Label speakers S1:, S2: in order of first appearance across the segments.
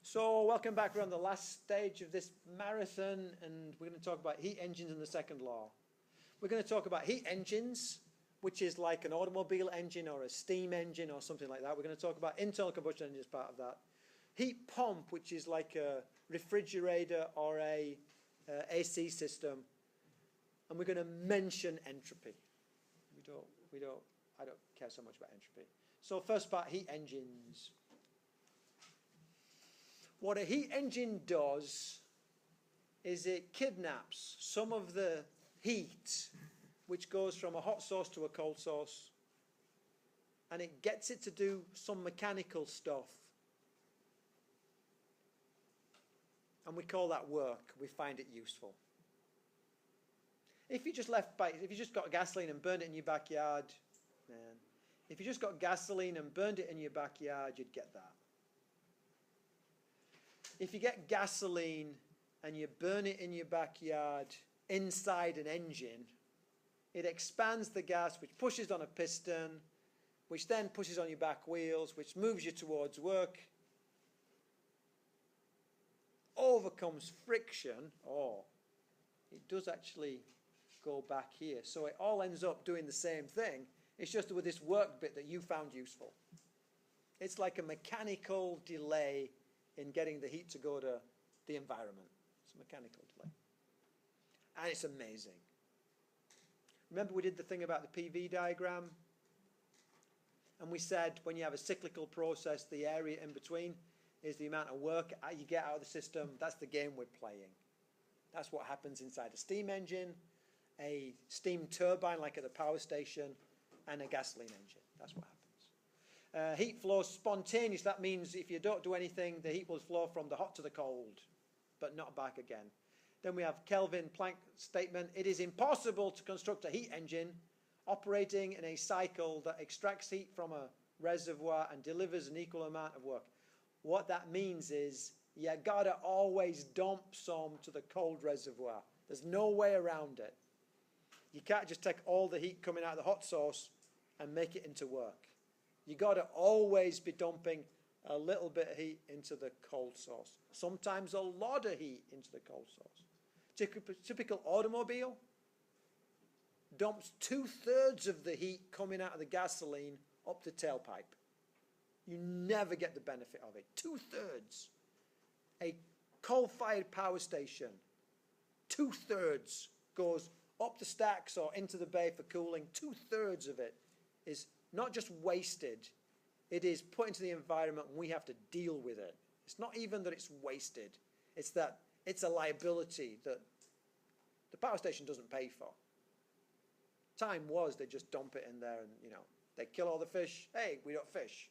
S1: So welcome back. We're on the last stage of this marathon, and we're going to talk about heat engines and the second law. We're going to talk about heat engines, which is like an automobile engine or a steam engine or something like that. We're going to talk about internal combustion engine as part of that. Heat pump, which is like a refrigerator or a AC system. And we're going to mention entropy. I don't care so much about entropy. So first part, heat engines. What a heat engine does is it kidnaps some of the heat which goes from a hot source to a cold source, and it gets it to do some mechanical stuff. And we call that work. We find it useful. If you just got gasoline and burned it in your backyard, man, if you just got gasoline and burned it in your backyard, you'd get that. If you get gasoline and you burn it in your backyard inside an engine, it expands the gas, which pushes on a piston, which then pushes on your back wheels, which moves you towards work, overcomes friction. It does actually go back here. So it all ends up doing the same thing. It's just with this work bit that you found useful. It's like a mechanical delay in getting the heat to go to the environment. It's a mechanical delay. And it's amazing. Remember we did the thing about the PV diagram? And we said when you have a cyclical process, the area in between is the amount of work you get out of the system. That's the game we're playing. That's what happens inside a steam engine, a steam turbine like at the power station, and a gasoline engine. That's what happens. Heat flows spontaneous. That means if you don't do anything, the heat will flow from the hot to the cold, but not back again. Then we have Kelvin-Planck statement. It is impossible to construct a heat engine operating in a cycle that extracts heat from a reservoir and delivers an equal amount of work. What that means is you gotta always dump some to the cold reservoir. There's no way around it. You can't just take all the heat coming out of the hot source and make it into work. You got to always be dumping a little bit of heat into the cold source. Sometimes a lot of heat into the cold source. Typical automobile dumps 2/3 of the heat coming out of the gasoline up the tailpipe. You never get the benefit of it. 2/3. A coal-fired power station, 2/3 goes up the stacks or into the bay for cooling. 2/3 of it is not just wasted, it is put into the environment and we have to deal with it. It's not even that it's wasted, it's that it's a liability that the power station doesn't pay for. Time was they just dump it in there and, they kill all the fish. Hey, we don't fish.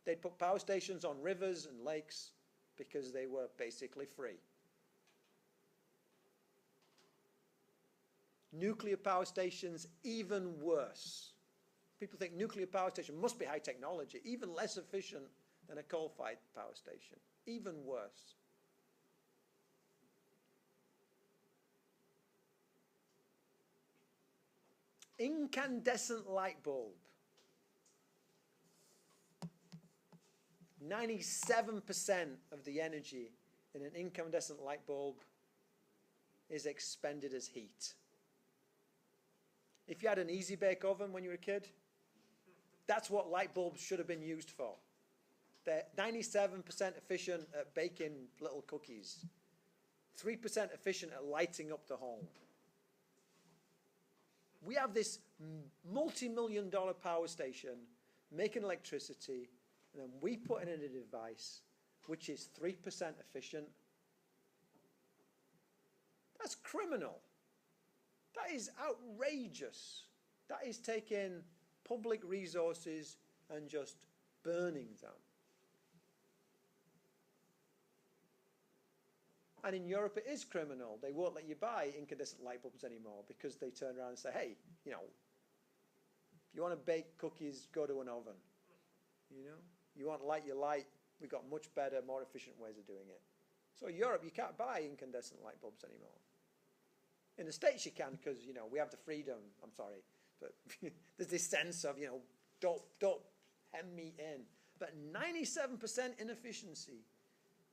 S1: They'd put power stations on rivers and lakes because they were basically free. Nuclear power stations, even worse. People think nuclear power station must be high technology, even less efficient than a coal-fired power station. Even worse. Incandescent light bulb. 97% of the energy in an incandescent light bulb is expended as heat. If you had an easy bake oven when you were a kid, that's what light bulbs should have been used for. They're 97% efficient at baking little cookies, 3% efficient at lighting up the home. We have this multi-million-dollar power station making electricity, and then we put in a device which is 3% efficient. That's criminal. That is outrageous. That is taking public resources and just burning them. And in Europe it is criminal. They won't let you buy incandescent light bulbs anymore because they turn around and say, hey, if you want to bake cookies, go to an oven. You want to light your light, we've got much better, more efficient ways of doing it. So in Europe, you can't buy incandescent light bulbs anymore. In the States you can because, we have the freedom, I'm sorry, but there's this sense of, don't hem me in. but 97% inefficiency.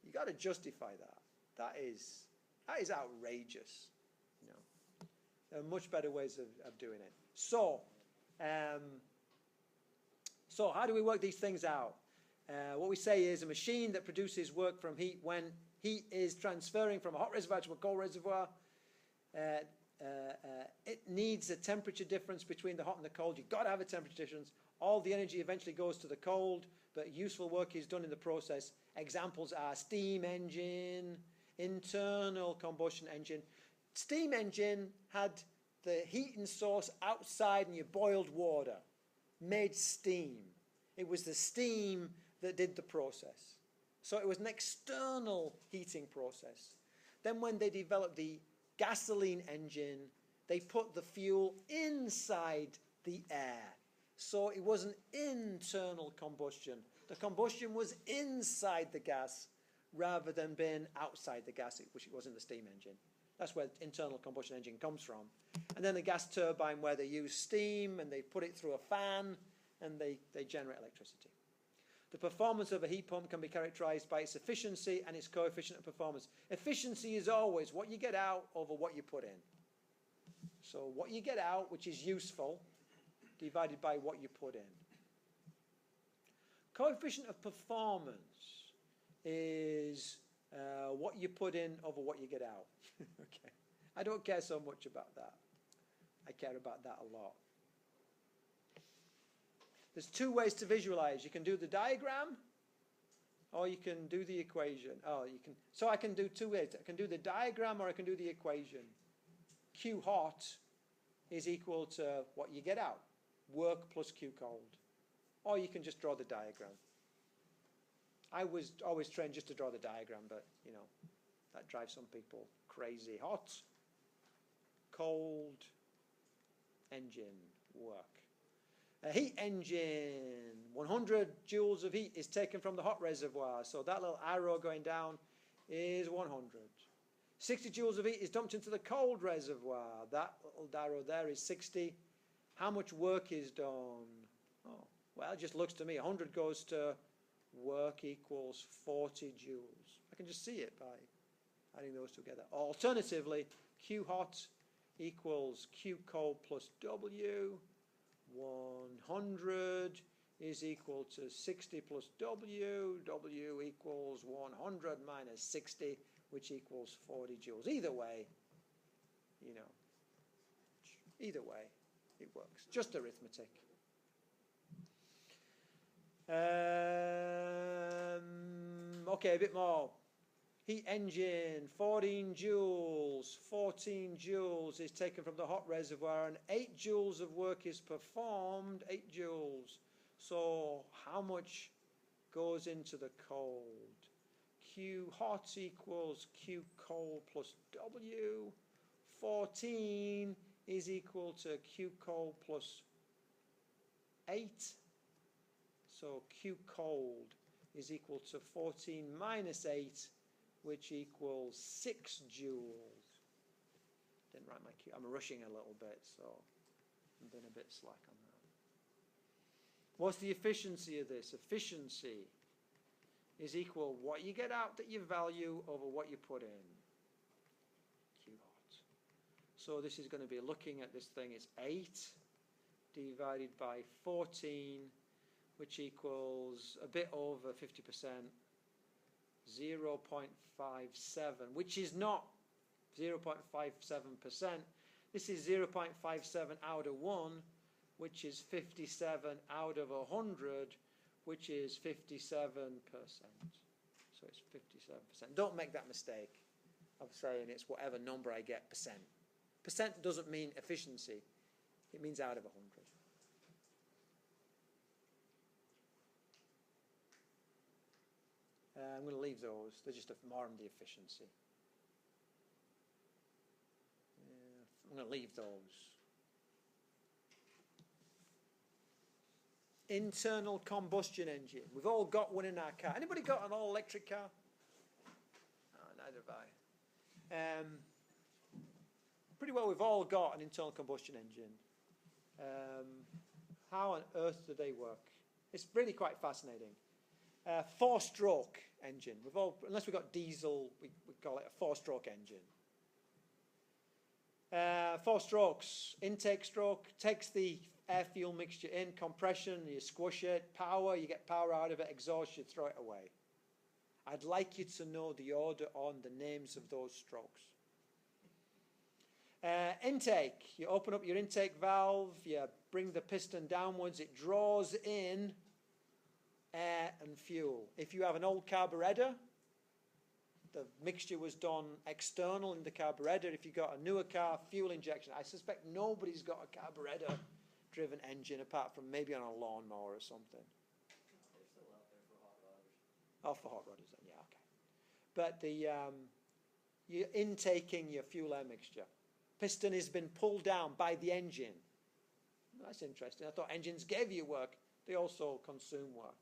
S1: You got to justify that. That is outrageous. You know, there are much better ways of doing it. So how do we work these things out? What we say is a machine that produces work from heat when heat is transferring from a hot reservoir to a cold reservoir. It needs a temperature difference between the hot and the cold. You've got to have a temperature difference. All the energy eventually goes to the cold, but useful work is done in the process. Examples are steam engine, internal combustion engine. Steam engine had the heating source outside and you boiled water, made steam. It was the steam that did the process. So it was an external heating process. Then when they developed the gasoline engine, they put the fuel inside the air. So it was an internal combustion. The combustion was inside the gas rather than being outside the gas, which it was in the steam engine. That's where the internal combustion engine comes from. And then the gas turbine, where they use steam and they put it through a fan and they generate electricity. The performance of a heat pump can be characterized by its efficiency and its coefficient of performance. Efficiency is always what you get out over what you put in. So what you get out, which is useful, divided by what you put in. Coefficient of performance is what you put in over what you get out. Okay. I don't care so much about that. I care about that a lot. There's two ways to visualize. You can do the diagram, or you can do the equation. So I can do two ways. I can do the diagram, or I can do the equation. Q hot is equal to what you get out, work plus Q cold. Or you can just draw the diagram. I was always trained just to draw the diagram, but you know, that drives some people crazy. Hot, cold, engine, work. A heat engine, 100 joules of heat is taken from the hot reservoir. So that little arrow going down is 100. 60 joules of heat is dumped into the cold reservoir. That little arrow there is 60. How much work is done? Oh, well, it just looks to me 100 goes to work equals 40 joules. I can just see it by adding those together. Alternatively, Q hot equals Q cold plus W. 100 is equal to 60 plus W. W equals 100 minus 60, which equals 40 joules. Either way, you know, either way, it works. Just arithmetic. Okay, a bit more. Heat engine, 14 joules. 14 joules is taken from the hot reservoir, and 8 joules of work is performed. 8 joules. So how much goes into the cold? Q hot equals Q cold plus W. 14 is equal to Q cold plus 8. So Q cold is equal to 14 minus 8, which equals 6 joules. Didn't write my Q. I'm rushing a little bit, so I'm being a bit slack on that. What's the efficiency of this? Efficiency is equal what you get out that you value over what you put in. Q hot. So this is going to be looking at this thing. It's 8 divided by 14, which equals a bit over 50%. 0.57, which is not 0.57%. This is 0.57 out of 1, which is 57 out of 100, which is 57%. So it's 57%. Don't make that mistake of saying it's whatever number I get percent. Percent doesn't mean efficiency. It means out of 100. I'm going to leave those. They're just more on the efficiency. I'm going to leave those. Internal combustion engine. We've all got one in our car. Anybody got an all-electric car? Oh, neither have I. Pretty well we've all got an internal combustion engine. How on earth do they work? It's really quite fascinating. Four-stroke engine. Unless we've got diesel, we call it a four-stroke engine. 4 strokes. Intake stroke takes the air-fuel mixture in, compression, you squish it, power, you get power out of it, exhaust, you throw it away. I'd like you to know the order on the names of those strokes. Intake, you open up your intake valve, you bring the piston downwards, it draws in air and fuel. If you have an old carburetor, the mixture was done external in the carburetor. If you've got a newer car, fuel injection. I suspect nobody's got a carburetor-driven engine apart from maybe on a lawnmower or something.
S2: They're still out there for hot rodders.
S1: Oh, for hot rodders then, yeah, okay. But you're intaking your fuel air mixture. Piston has been pulled down by the engine. That's interesting. I thought engines gave you work. They also consume work.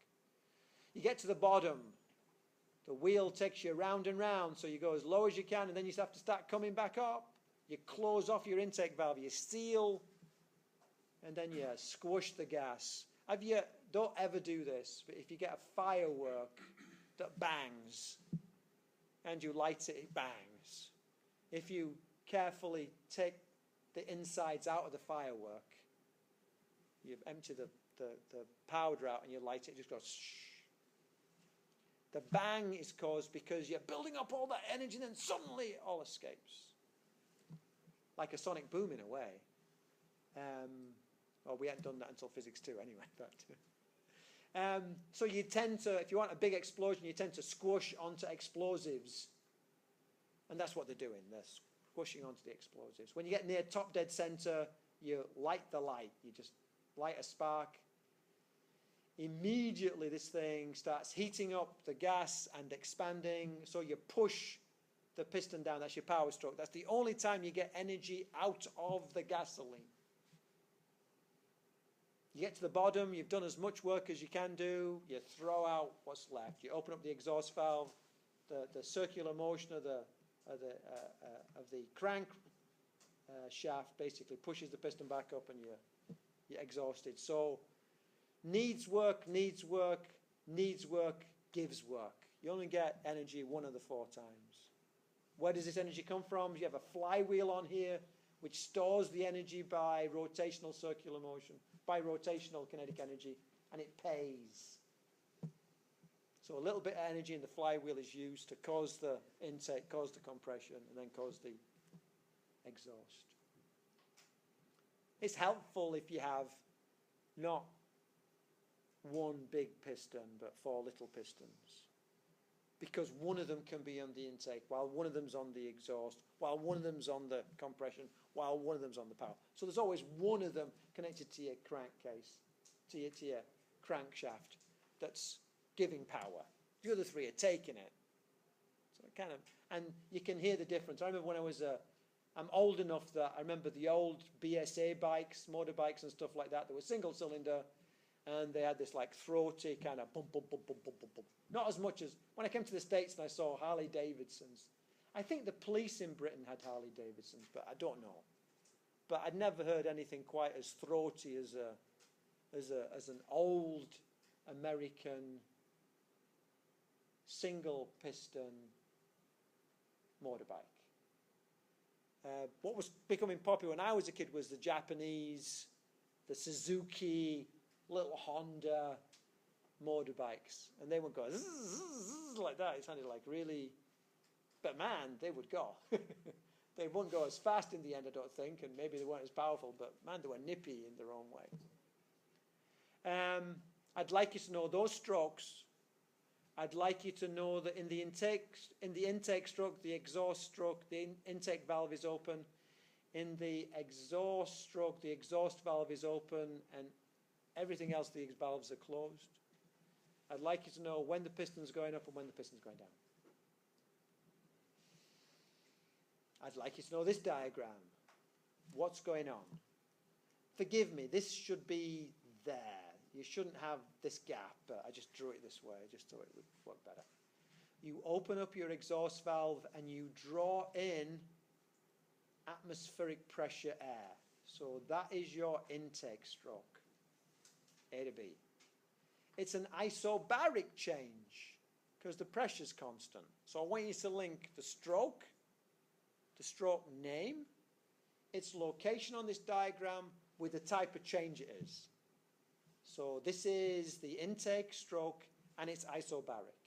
S1: You get to the bottom. The wheel takes you round and round, so you go as low as you can, and then you have to start coming back up. You close off your intake valve, you seal, and then you squish the gas. Don't ever do this, but if you get a firework that bangs, and you light it, it bangs. If you carefully take the insides out of the firework, you empty the powder out and you light it, it just goes shh. The bang is caused because you're building up all that energy and then suddenly it all escapes. Like a sonic boom in a way. Well, we hadn't done that until physics 2 anyway. But, so you tend to, if you want a big explosion, you tend to squish onto explosives. And that's what they're doing. They're squishing onto the explosives. When you get near top dead center, you light the light. You just light a spark. Immediately this thing starts heating up the gas and expanding, so you push the piston down. That's your power stroke. That's the only time you get energy out of the gasoline. You get to the bottom, you've done as much work as you can do, you throw out what's left. You open up the exhaust valve, the circular motion of the crank shaft basically pushes the piston back up and you're exhausted. So needs work, needs work, needs work, gives work. You only get energy 1 of the 4 times. Where does this energy come from? You have a flywheel on here which stores the energy by rotational circular motion, by rotational kinetic energy, and it pays. So a little bit of energy in the flywheel is used to cause the intake, cause the compression, and then cause the exhaust. It's helpful if you have not 1 big piston, but 4 little pistons. Because one of them can be on the intake, while one of them's on the exhaust, while one of them's on the compression, while one of them's on the power. So there's always one of them connected to your crankcase, to your crankshaft, that's giving power. The other 3 are taking it. So it kind of, and you can hear the difference. I remember when I'm old enough that I remember the old BSA bikes, motorbikes and stuff like that. They were single cylinder, and they had this like throaty kind of bump, bump, bump, bump, bump, bump, bump. Not as much as when I came to the States and I saw Harley Davidsons. I think the police in Britain had Harley Davidsons, but I don't know. But I'd never heard anything quite as throaty as an old American single piston motorbike. What was becoming popular when I was a kid was the Japanese, the Suzuki, little Honda motorbikes, and they would go zzz, zzz, zzz, like that. It sounded like really, but man, they would go. They wouldn't go as fast in the end, I don't think, and maybe they weren't as powerful, but man, they were nippy in their own way. I'd like you to know those strokes. I'd like you to know that in the intake stroke, the exhaust stroke, the intake valve is open. In the exhaust stroke, the exhaust valve is open, and everything else, the valves are closed. I'd like you to know when the piston's going up and when the piston's going down. I'd like you to know this diagram. What's going on? Forgive me, this should be there. You shouldn't have this gap, but I just drew it this way. I just thought it would work better. You open up your exhaust valve and you draw in atmospheric pressure air. So that is your intake stroke, A to B. it's an isobaric change because the pressure's constant. So I want you to link the stroke name, its location on this diagram with the type of change it is. So this is the intake stroke and it's isobaric.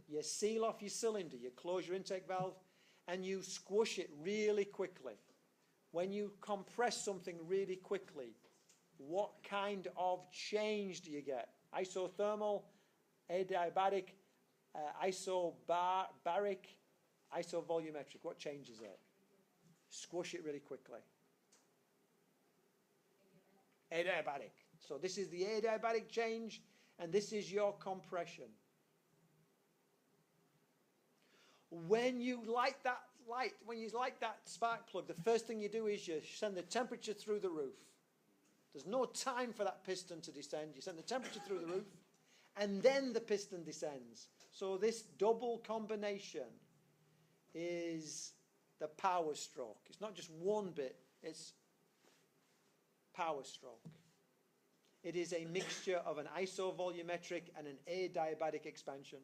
S1: You seal off your cylinder, you close your intake valve and you squish it really quickly. When you compress something really quickly, what kind of change do you get? Isothermal, adiabatic, isobaric, isovolumetric. What changes it? Squish it really quickly. Adiabatic. So this is the adiabatic change, and this is your compression. When you light that spark plug, the first thing you do is you send the temperature through the roof. There's no time for that piston to descend. You send the temperature through the roof, and then the piston descends. So this double combination is the power stroke. It's not just one bit, it's power stroke. It is a mixture of an isovolumetric and an adiabatic expansion.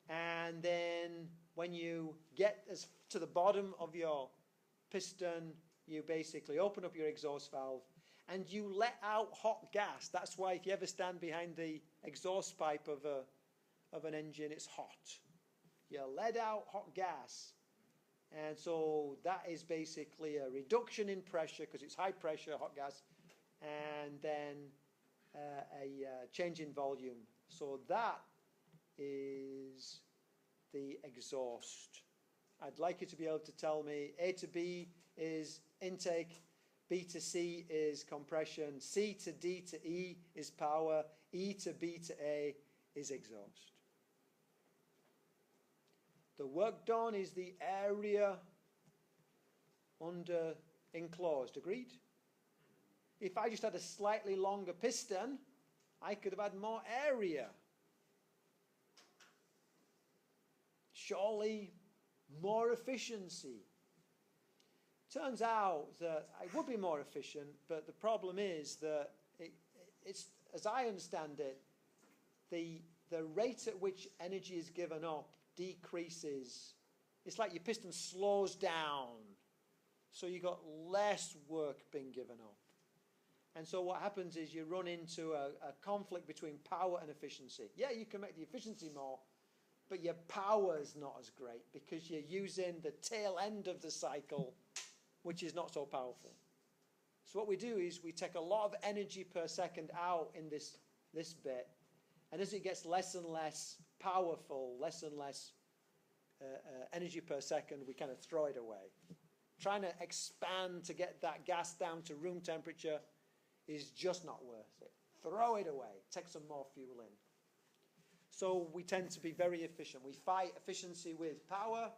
S1: And then when you get to the bottom of your piston, you basically open up your exhaust valve and you let out hot gas. That's why if you ever stand behind the exhaust pipe of an engine, it's hot. You let out hot gas. And so that is basically a reduction in pressure because it's high pressure, hot gas, and then a change in volume. So that is the exhaust. I'd like you to be able to tell me A to B is intake, B to C is compression, C to D to E is power, E to B to A is exhaust. The work done is the area under enclosed. Agreed? If I just had a slightly longer piston, I could have had more area. Surely more efficiency. Turns out that it would be more efficient, but the problem is that it's, as I understand it, the rate at which energy is given up decreases. It's like your piston slows down, so you got less work being given up. And so what happens is you run into a conflict between power and efficiency. Yeah, you can make the efficiency more, but your power's not as great because you're using the tail end of the cycle, which is not so powerful. So what we do is we take a lot of energy per second out in this bit, and as it gets less and less powerful, less and less energy per second, we kind of throw it away. Trying to expand to get that gas down to room temperature is just not worth it. Throw it away. Take some more fuel in. So we tend to be very efficient. We fight efficiency with power.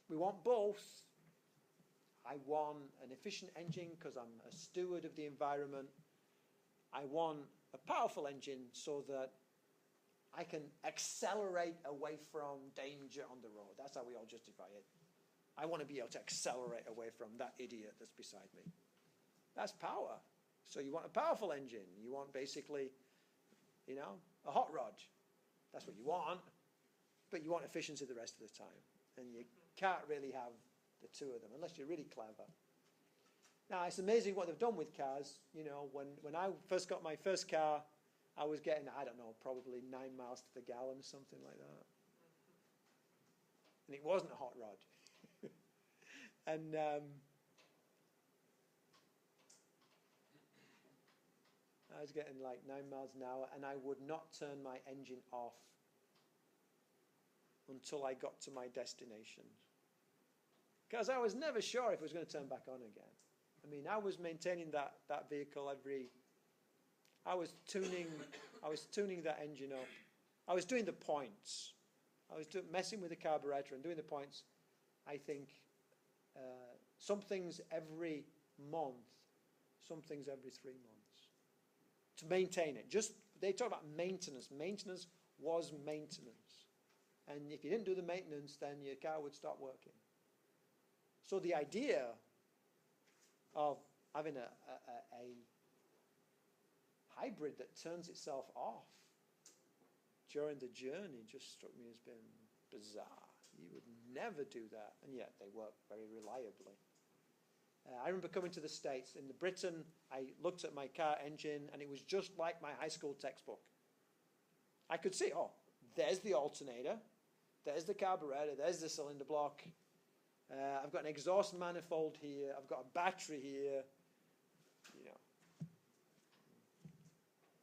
S1: We want both. I want an efficient engine because I'm a steward of the environment. I want a powerful engine so that I can accelerate away from danger on the road. That's how we all justify it. I want to be able to accelerate away from that idiot that's beside me. That's power. So you want a powerful engine. You want basically, a hot rod. That's what you want. But you want efficiency the rest of the time. And you can't really have the two of them unless you're really clever. Now, it's amazing what they've done with cars. When I first got my first car, I was getting, I don't know, probably 9 miles to the gallon, something like that. And it wasn't a hot rod. And I was getting like 9 miles an hour, and I would not turn my engine off until I got to my destination. Because I was never sure if it was going to turn back on again. I mean, I was maintaining that vehicle I was tuning that engine up. I was doing the points. I was messing with the carburetor and doing the points, I think, some things every month, some things every 3 months. To maintain it. They talk about maintenance. Maintenance was maintenance. And if you didn't do the maintenance, then your car would stop working. So the idea of having a hybrid that turns itself off during the journey just struck me as being bizarre. You would never do that, and yet they work very reliably. I remember coming to the States. In Britain, I looked at my car engine, and it was just like my high school textbook. I could see, oh, there's the alternator, there's the carburetor, there's the cylinder block. I've got an exhaust manifold here, I've got a battery here. You know,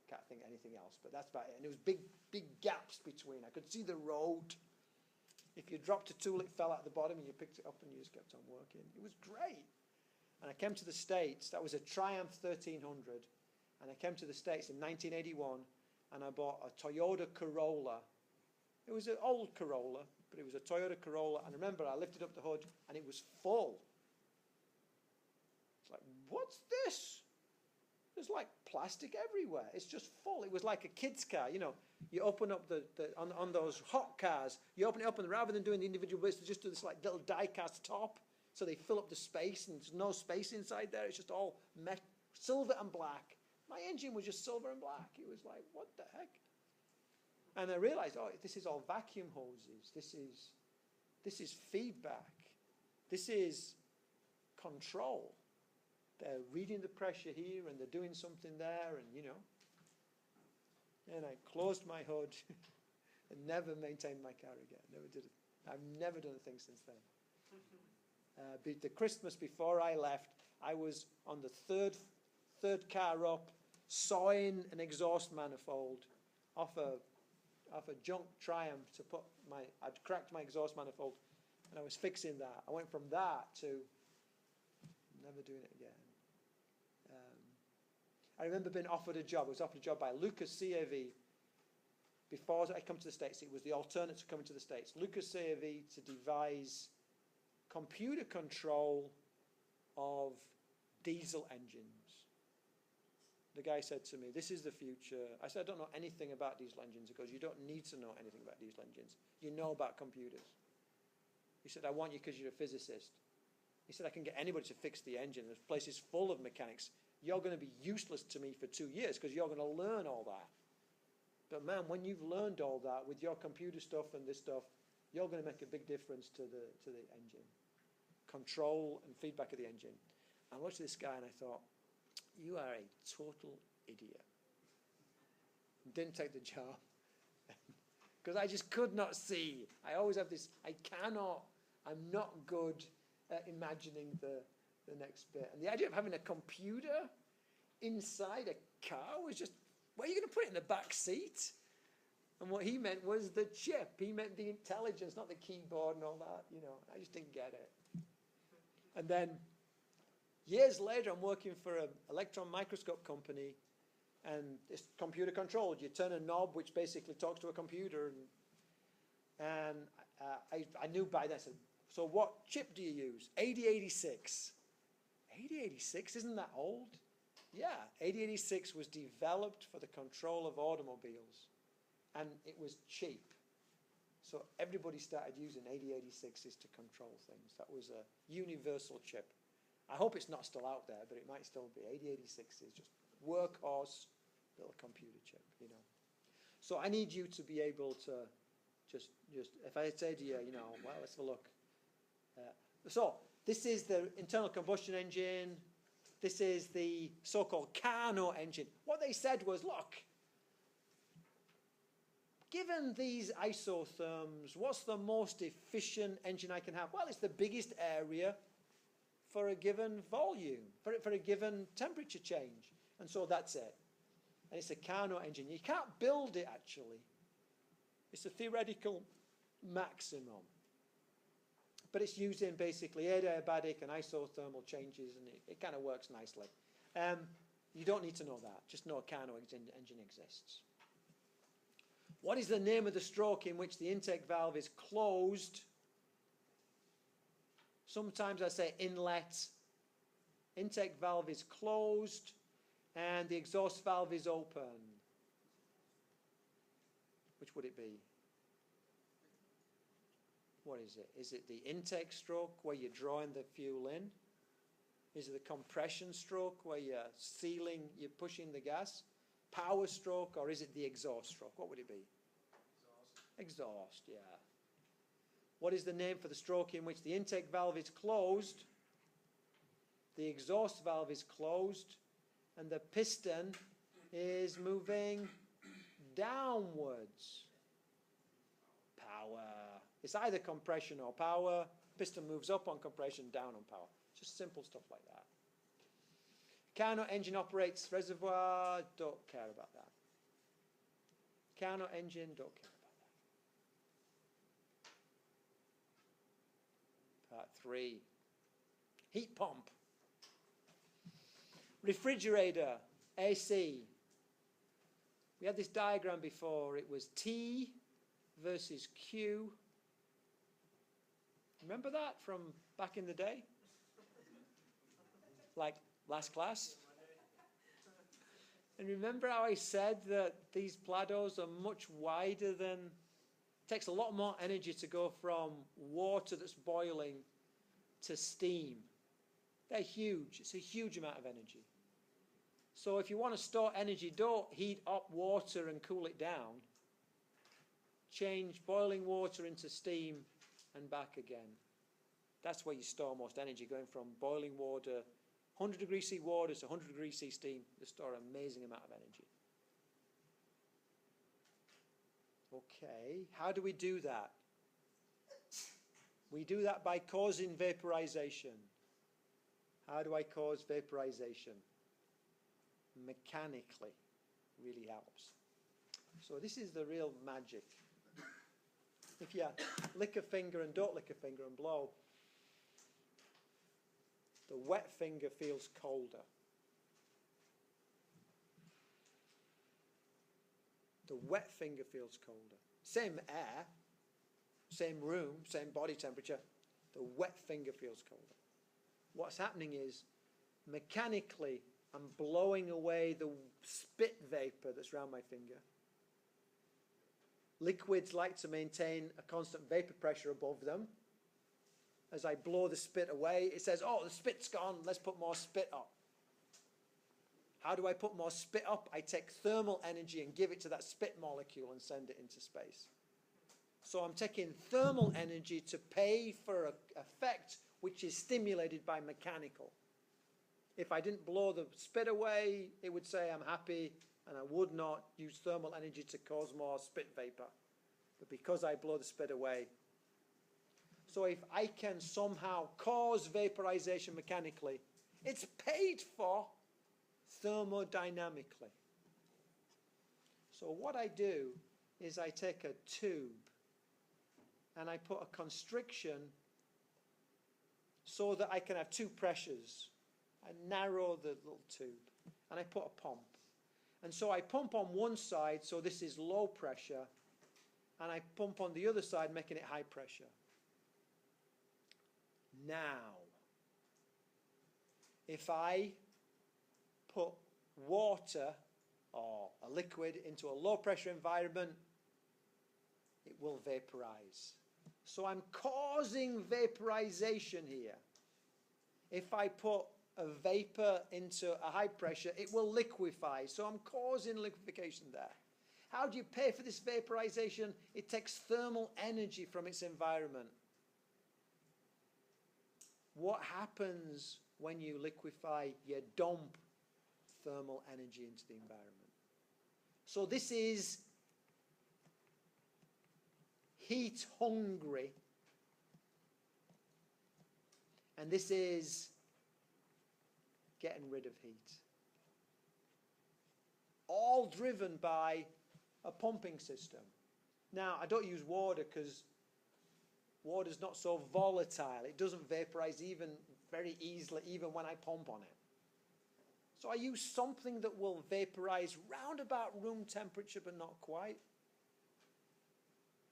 S1: can't think of anything else, but that's about it. And there was big gaps between. I could see the road. If you dropped a tool, it fell out the bottom, and you picked it up, and you just kept on working. It was great. And I came to the States. That was a Triumph 1300. And I came to the States in 1981, and I bought a Toyota Corolla. It was an old Corolla, but it was a Toyota Corolla. And remember, I lifted up the hood, and it was full. It's like, what's this? There's like plastic everywhere. It's just full. It was like a kid's car. You know, you open up on those hot cars, you open it up, and rather than doing the individual bits, they just do this like little die-cast top. So they fill up the space, and there's no space inside there. It's just all silver and black. My engine was just silver and black. It was like, what the heck? And I realized, oh, this is all vacuum hoses. This is feedback. This is control. They're reading the pressure here, and they're doing something there, and you know. And I closed my hood and never maintained my car again. Never did it. I've never done a thing since then. The Christmas before I left, I was on the third car up, sawing an exhaust manifold off a junk Triumph to put I'd cracked my exhaust manifold, and I was fixing that. I went from that to never doing it again. I remember being offered a job. I was offered a job by Lucas CAV. Before I come to the States, it was the alternate to coming to the States. Lucas CAV to devise computer control of diesel engines. The guy said to me, this is the future. I said, I don't know anything about diesel engines. He goes, you don't need to know anything about diesel engines. You know about computers. He said, I want you because you're a physicist. He said, I can get anybody to fix the engine. This place is full of mechanics. You're going to be useless to me for 2 years because you're going to learn all that. But man, when you've learned all that with your computer stuff and this stuff, you're going to make a big difference to the engine. Control and feedback of the engine. I watched this guy and I thought, you are a total idiot. Didn't take the job. Because I just could not see. I always have this, I'm not good at imagining the next bit. And the idea of having a computer inside a car was just, where are you going to put it, in the back seat? And what he meant was the chip. He meant the intelligence, not the keyboard and all that. You know, I just didn't get it. And then years later, I'm working for an electron microscope company, and it's computer controlled. You turn a knob, which basically talks to a computer. And I knew by then, I said, so what chip do you use? 8086. 8086, isn't that old? Yeah, 8086 was developed for the control of automobiles, and it was cheap. So everybody started using 8086s to control things. That was a universal chip. I hope it's not still out there, but it might still be. 8086s, just workhorse little computer chip, you know. So I need you to be able to just if I say to you, you know, well, let's have a look. So this is the internal combustion engine. This is the so-called Carnot engine. What they said was, look, given these isotherms, what's the most efficient engine I can have? Well, it's the biggest area for a given volume, for a given temperature change. And so that's it. And it's a Carnot engine. You can't build it, actually. It's a theoretical maximum. But it's using basically adiabatic and isothermal changes, and it kind of works nicely. You don't need to know that. Just know a Carnot engine exists. What is the name of the stroke in which the intake valve is closed? Sometimes I say inlet. Intake valve is closed, and the exhaust valve is open. Which would it be? What is it? Is it the intake stroke where you're drawing the fuel in? Is it the compression stroke where you're pushing the gas? power stroke, or is it the exhaust stroke? What would it be?
S2: Exhaust.
S1: Exhaust, yeah. What is the name for the stroke in which the intake valve is closed, the exhaust valve is closed, and the piston is moving downwards? Power. It's either compression or power. Piston moves up on compression, down on power. Just simple stuff like that. Carnot engine operates reservoir. Don't care about that. Carnot engine, don't care about that. Part 3. Heat pump. Refrigerator, AC. We had this diagram before. It was T versus Q. Remember that from back in the day? Like last class? And remember how I said that these plados are much wider than... It takes a lot more energy to go from water that's boiling to steam. They're huge. It's a huge amount of energy. So if you want to store energy, don't heat up water and cool it down. Change boiling water into steam and back again. That's where you store most energy, going from boiling water, 100 degrees C water to 100 degrees C steam. You store an amazing amount of energy. Okay, how do we do that? We do that by causing vaporization. How do I cause vaporization? Mechanically. Really helps. So this is the real magic. If you lick a finger and don't lick a finger and blow, the wet finger feels colder. The wet finger feels colder. Same air, same room, same body temperature. The wet finger feels colder. What's happening is, mechanically, I'm blowing away the spit vapor that's around my finger. Liquids like to maintain a constant vapor pressure above them. As I blow the spit away, it says, oh, the spit's gone, let's put more spit up. How do I put more spit up? I take thermal energy and give it to that spit molecule and send it into space. So I'm taking thermal energy to pay for an effect which is stimulated by mechanical. If I didn't blow the spit away, it would say I'm happy, and I would not use thermal energy to cause more spit vapor. But because I blow the spit away, so if I can somehow cause vaporization mechanically, it's paid for thermodynamically. So what I do is I take a tube and I put a constriction so that I can have two pressures. I narrow the little tube and I put a pump. And so I pump on one side, so this is low pressure, and I pump on the other side, making it high pressure. Now, if I put water or a liquid into a low pressure environment, it will vaporize. So I'm causing vaporization here. If I put a vapor into a high pressure, it will liquefy. So I'm causing liquefaction there. How do you pay for this vaporization? It takes thermal energy from its environment. What happens when you liquefy? You dump thermal energy into the environment. So this is heat hungry, and this is getting rid of heat. All driven by a pumping system. Now, I don't use water because water's not so volatile. It doesn't vaporize even very easily, even when I pump on it. So I use something that will vaporize round about room temperature, but not quite.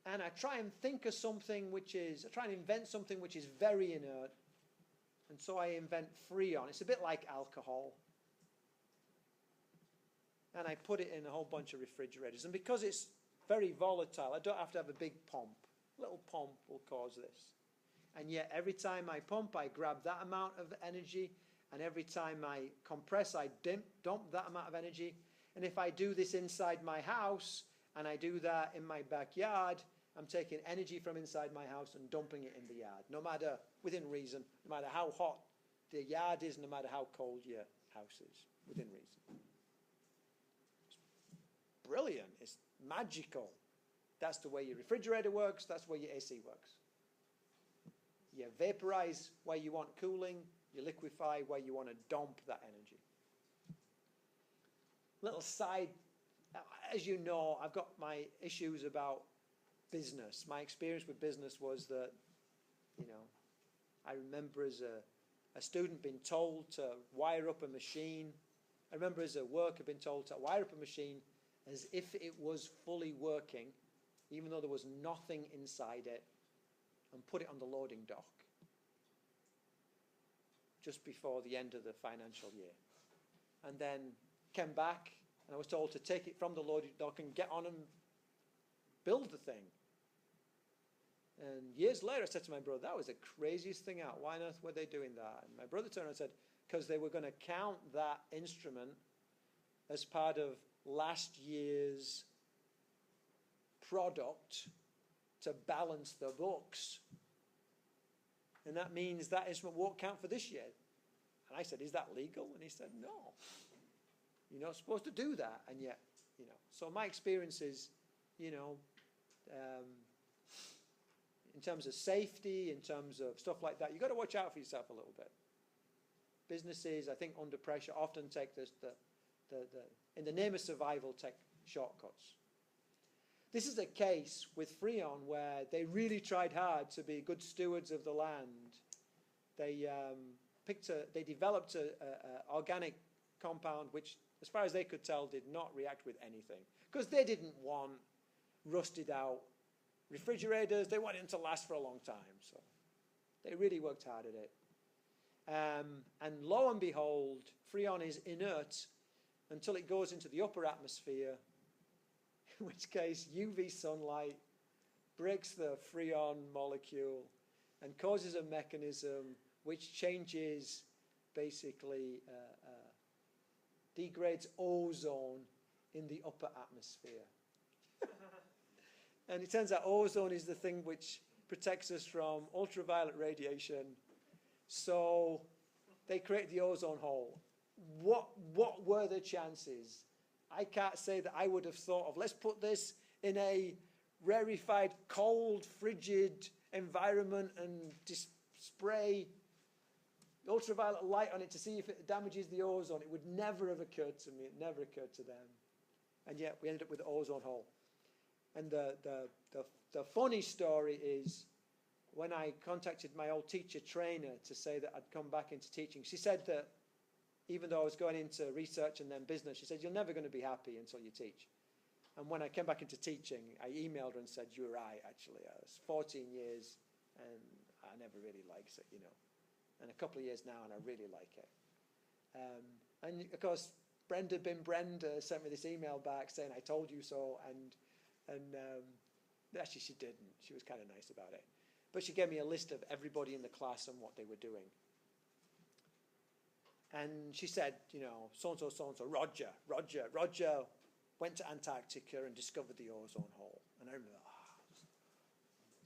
S1: And I try and think of something which is, I try and invent something which is very inert. And so I invent Freon. It's a bit like alcohol. And I put it in a whole bunch of refrigerators. And because it's very volatile, I don't have to have a big pump. A little pump will cause this. And yet every time I pump, I grab that amount of energy. And every time I compress, I dump that amount of energy. And if I do this inside my house, and I do that in my backyard, I'm taking energy from inside my house and dumping it in the yard, no matter, within reason, no matter how hot the yard is, no matter how cold your house is, within reason. It's brilliant. It's magical. That's the way your refrigerator works. That's the way your AC works. You vaporize where you want cooling. You liquefy where you want to dump that energy. Little side, as you know, I've got my issues about business. My experience with business was that, I remember as a student being told to wire up a machine. I remember as a worker being told to wire up a machine as if it was fully working, even though there was nothing inside it, and put it on the loading dock just before the end of the financial year. And then came back, and I was told to take it from the loading dock and get on and build the thing. And years later, I said to my brother, that was the craziest thing out. Why on earth were they doing that? And my brother turned around and said, because they were going to count that instrument as part of last year's product to balance the books. And that means that instrument won't count for this year. And I said, is that legal? And he said, no. You're not supposed to do that. And yet, So my experience is, in terms of safety, in terms of stuff like that, you've got to watch out for yourself a little bit. Businesses, I think, under pressure often take in the name of survival, take shortcuts. This is a case with Freon where they really tried hard to be good stewards of the land. They developed an organic compound which, as far as they could tell, did not react with anything, because they didn't want rusted out refrigerators. They wanted them to last for a long time, so they really worked hard at it. And lo and behold, Freon is inert until it goes into the upper atmosphere, in which case UV sunlight breaks the Freon molecule and causes a mechanism which changes, basically degrades ozone in the upper atmosphere. And it turns out ozone is the thing which protects us from ultraviolet radiation. So they create the ozone hole. What were the chances? I can't say that I would have thought of, let's put this in a rarefied, cold, frigid environment and just spray ultraviolet light on it to see if it damages the ozone. It would never have occurred to me. It never occurred to them. And yet we ended up with the ozone hole. And the funny story is, when I contacted my old teacher trainer to say that I'd come back into teaching, she said that even though I was going into research and then business, she said, you're never going to be happy until you teach. And when I came back into teaching, I emailed her and said, you're right, actually. I was 14 years and I never really liked it, And a couple of years now and I really like it. And of course, Brenda sent me this email back saying, I told you so. And actually she didn't. She was kind of nice about it. But she gave me a list of everybody in the class and what they were doing. And she said, so-and-so, Roger went to Antarctica and discovered the ozone hole. And I remember,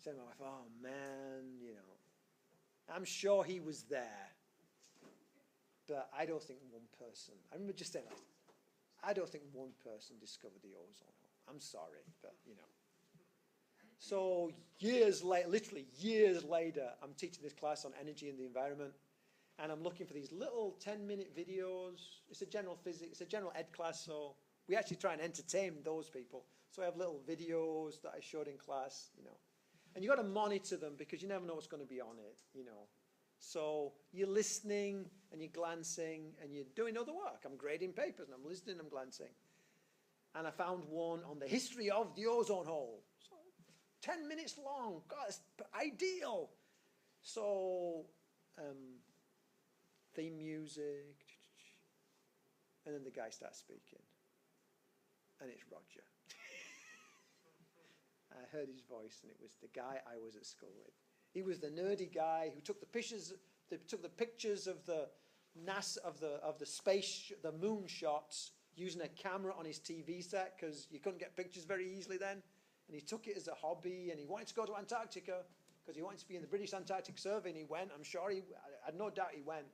S1: saying to my wife, oh man, I'm sure he was there. But I don't think one person, I remember just saying, I don't think one person discovered the ozone hole. I'm sorry, but So years later, literally years later, I'm teaching this class on energy and the environment, and I'm looking for these little 10-minute videos. It's a general physics, it's a general ed class, so we actually try and entertain those people. So I have little videos that I showed in class, And you've got to monitor them because you never know what's going to be on it, So you're listening and you're glancing and you're doing other work. I'm grading papers and I'm listening and I'm glancing. And I found one on the history of the ozone hole. So 10 minutes long. God, it's ideal. So theme music. And then the guy starts speaking. And it's Roger. I heard his voice, and it was the guy I was at school with. He was the nerdy guy who took the pictures of the NASA, of the space, the moon shots using a camera on his TV set because you couldn't get pictures very easily then. And he took it as a hobby, and he wanted to go to Antarctica because he wanted to be in the British Antarctic Survey, and he went. I'm sure I had no doubt he went.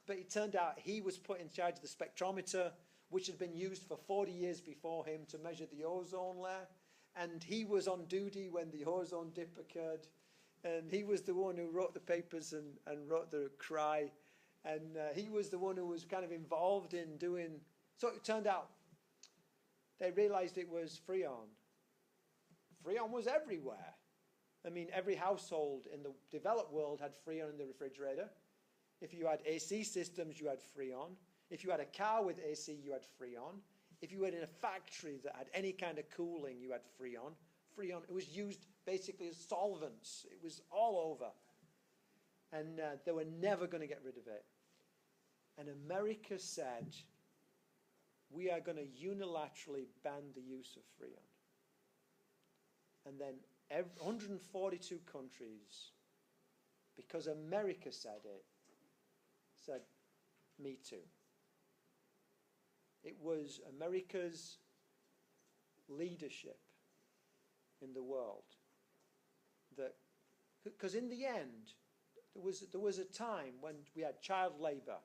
S1: But it turned out he was put in charge of the spectrometer, which had been used for 40 years before him to measure the ozone layer. And he was on duty when the ozone dip occurred. And he was the one who wrote the papers and wrote the cry. And he was the one who was kind of involved in doing... So it turned out they realized it was Freon. Freon was everywhere. I mean, every household in the developed world had Freon in the refrigerator. If you had AC systems, you had Freon. If you had a car with AC, you had Freon. If you were in a factory that had any kind of cooling, you had Freon. Freon, it was used basically as solvents. It was all over. And they were never going to get rid of it. And America said, we are going to unilaterally ban the use of Freon. And then 142 countries, because America said it, said, me too. It was America's leadership in the world that, because in the end, there was a time when we had child labor,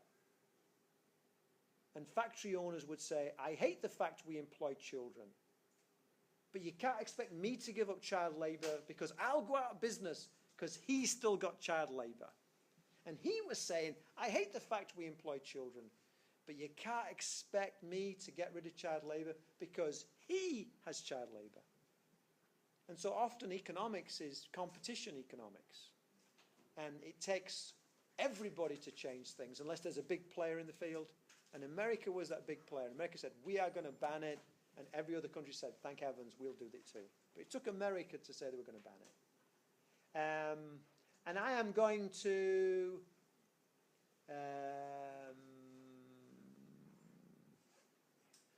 S1: and factory owners would say, I hate the fact we employ children, but you can't expect me to give up child labor because I'll go out of business because he's still got child labor. And he was saying, I hate the fact we employ children, but you can't expect me to get rid of child labor because he has child labor. And so often economics is competition economics. And it takes everybody to change things unless there's a big player in the field. And America was that big player. America said, we are going to ban it. And every other country said, thank heavens, we'll do it too. But it took America to say they were going to ban it. And I am going to...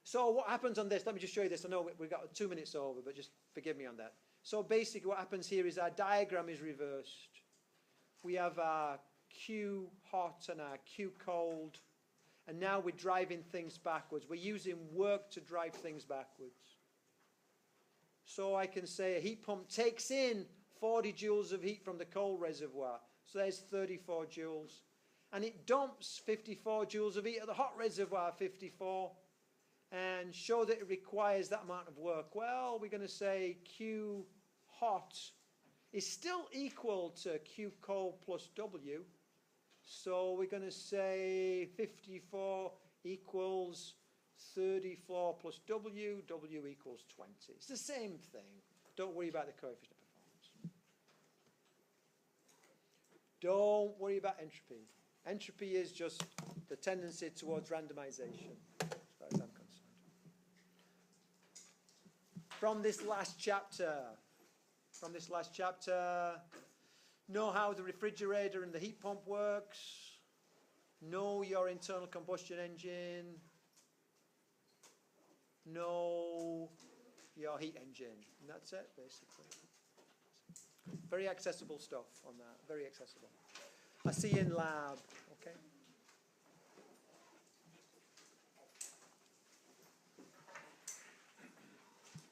S1: So what happens on this, let me just show you this. I know we've got 2 minutes over, but just forgive me on that. So basically what happens here is our diagram is reversed. We have our Q hot and our Q cold. And now we're driving things backwards. We're using work to drive things backwards. So I can say a heat pump takes in 40 joules of heat from the coal reservoir. So there's 34 joules. And it dumps 54 joules of heat at the hot reservoir, 54. And show that it requires that amount of work. Well, we're going to say Q hot is still equal to Q cold plus W. So we're going to say 54 equals 34 plus W. W equals 20. It's the same thing. Don't worry about the coefficient of performance. Don't worry about entropy. Entropy is just the tendency towards randomization, as far as I'm concerned. From this last chapter, know how the refrigerator and the heat pump works. Know your internal combustion engine. Know your heat engine. And that's it, basically. Very accessible stuff on that. Very accessible. I'll see you in lab. Okay?